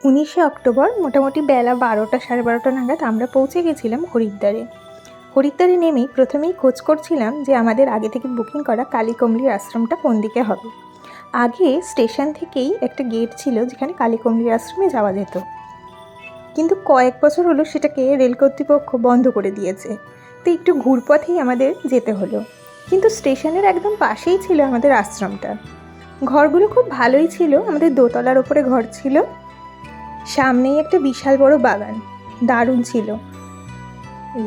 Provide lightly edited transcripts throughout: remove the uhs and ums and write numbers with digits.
19শে October মোটামুটি বেলা 12টা সাড়ে 12টা নাগাদ আমরা পৌঁছে গেছিলাম হরিদ্বারে। হরিদ্বারে নেমেই প্রথমেই খোঁজ করছিলাম যে আমাদের আগে থেকে বুকিং করা কালীকমলির আশ্রমটা কোন দিকে হবে। আগে স্টেশন থেকেই একটা গেট ছিল যেখানে কালীকমলির আশ্রমে যাওয়া যেত, কিন্তু কয়েক বছর হলো সেটাকে রেল কর্তৃপক্ষ বন্ধ করে দিয়েছে। তো একটু ঘুরপথেই আমাদের যেতে হলো, কিন্তু স্টেশনের একদম পাশেই ছিল আমাদের আশ্রমটা। ঘরগুলো খুব ভালোই ছিল, আমাদের দোতলার ওপরে ঘর ছিল, সামনেই একটা বিশাল বড় বাগান, দারুণ ছিল।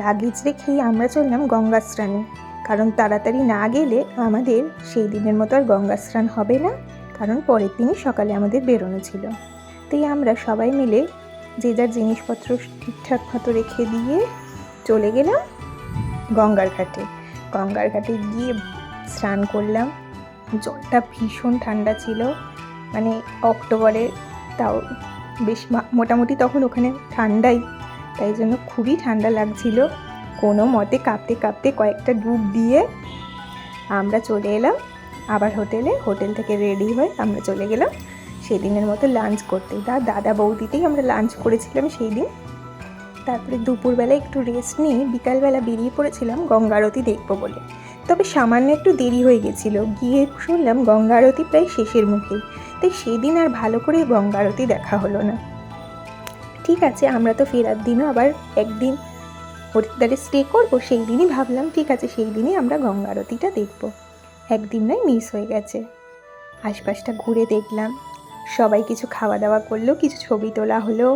লাগেজ রেখেই আমরা চললাম গঙ্গা স্নানে, কারণ তাড়াতাড়ি না গেলে আমাদের সেই দিনের মতো আর গঙ্গা স্নান হবে না, কারণ পরের দিনই সকালে আমাদের বেরোনো ছিল। তাই আমরা সবাই মিলে যে যার জিনিসপত্র ঠিকঠাক মতো রেখে দিয়ে চলে গেলাম গঙ্গার ঘাটে। গঙ্গার ঘাটে গিয়ে স্নান করলাম। জলটা ভীষণ ঠান্ডা ছিল, মানে অক্টোবরে, তাও বেশ মোটামুটি তখন ওখানে ঠান্ডাই, তাই জন্য খুবই ঠান্ডা লাগছিল। কোনো মতে কাঁপতে কাঁপতে কয়েকটা ডুব দিয়ে আমরা চলে এলাম আবার হোটেল থেকে রেডি হয়ে আমরা চলে গেলাম সেদিনের মতো লাঞ্চ করতে। দাদা বৌদিতেই আমরা লাঞ্চ করেছিলাম সেই দিন। তারপরে দুপুরবেলা একটু রেস্ট নিয়ে বিকালবেলা বেরিয়ে পড়েছিলাম গঙ্গা আরতি দেখবো বলে। তবে সামান্য একটু দেরি হয়ে গেছিলো, গিয়ে শুনলাম গঙ্গা আরতি প্রায় শেষের মুখে, তাই সেদিন আর ভালো করে গঙ্গা আরতি দেখা হলো না। ঠিক আছে, আমরা তো ফেরার দিনও আবার একদিন হরিদ্বারে স্টে করবো, সেই দিনই ভাবলাম ঠিক আছে সেই দিনই আমরা গঙ্গা আরতিটা দেখবো, একদিন নয় মিস হয়ে গেছে। আশপাশটা ঘুরে দেখলাম, সবাই কিছু খাওয়া দাওয়া করলো, কিছু ছবি তোলা হলো।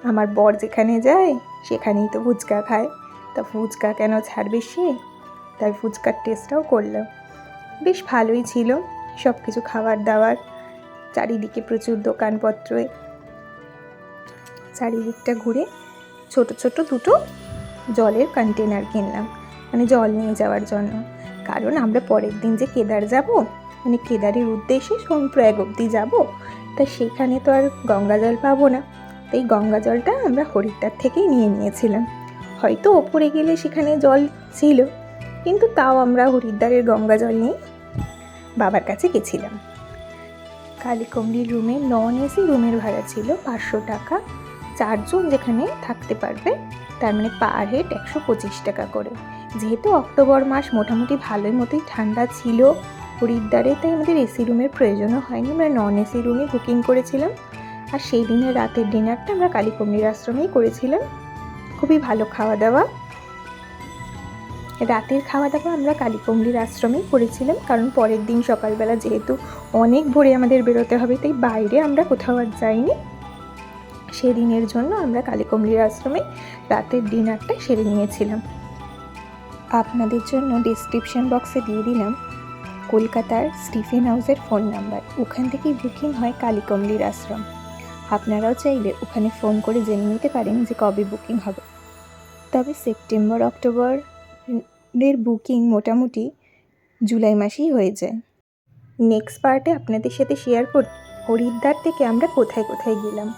আমার বর যেখানে যায় সেখানেই তো ফুচকা খায়, তা ফুচকা কেন ছাড়বে সে, তাই ফুচকার টেস্টটাও করলো। বেশ ভালোই ছিল সব কিছু খাবার দাবার, চারিদিকে প্রচুর দোকানপত্র। চারিদিকটা ঘুরে ছোট ছোট দুটো জলের কন্টেনার কিনলাম, মানে জল নিয়ে যাওয়ার জন্য, কারণ আমরা পরের দিন যে কেদার যাব, মানে কেদারের উদ্দেশ্যে সোনপ্রয়াগ অবধি যাব, তা সেখানে তো আর গঙ্গা জল পাবো না, তাই গঙ্গা জলটা আমরা হরিদ্বার থেকেই নিয়েছিলাম। হয়তো ওপরে গেলে সেখানে জল ছিল, কিন্তু তাও আমরা হরিদ্বারের গঙ্গা জল নিয়ে বাবার কাছে গেছিলাম। কালীকমলির রুমে নন এসি রুমের ভাড়া ছিল 500 টাকা, 4 জন যেখানে থাকতে পারবে, তার মানে পার হেড 125 টাকা করে। যেহেতু অক্টোবর মাস মোটামুটি ভালোই মতোই ঠান্ডা ছিল হরিদ্বারে, তাই আমাদের এসি রুমের প্রয়োজনও হয়নি, আমরা নন এসি রুমে বুকিং করেছিলাম। আর সেই দিনের রাতের ডিনারটা আমরা কালীকমলির আশ্রমেই করেছিলাম। খুবই ভালো খাওয়া দাওয়া। রাতের খাওয়া দাওয়া আমরা কালীকমলির আশ্রমেই করেছিলাম, কারণ পরের দিন সকালবেলা যেহেতু অনেক ভোরে আমাদের বেরোতে হবে, তাই বাইরে আমরা কোথাও আর যাইনি। সেদিনের জন্য আমরা কালীকমলির আশ্রমে রাতের ডিনারটা সেরে নিয়েছিলাম। আপনাদের জন্য ডেসক্রিপশন বক্সে দিয়ে দিলাম কলকাতার স্টিফেন হাউসের ফোন নাম্বার, ওখান থেকেই বুকিং হয় কালীকমলির আশ্রম। আপনারাও চাইলে ওখানে ফোন করে জেনে নিতে পারেন যে কবে বুকিং হবে। তবে সেপ্টেম্বর অক্টোবরের বুকিং মোটামুটি জুলাই মাসেই হয়ে যায়। নেক্সট পার্টে আপনাদের সাথে শেয়ার করি হরিদ্বার থেকে আমরা কোথায় কোথায় গেলাম।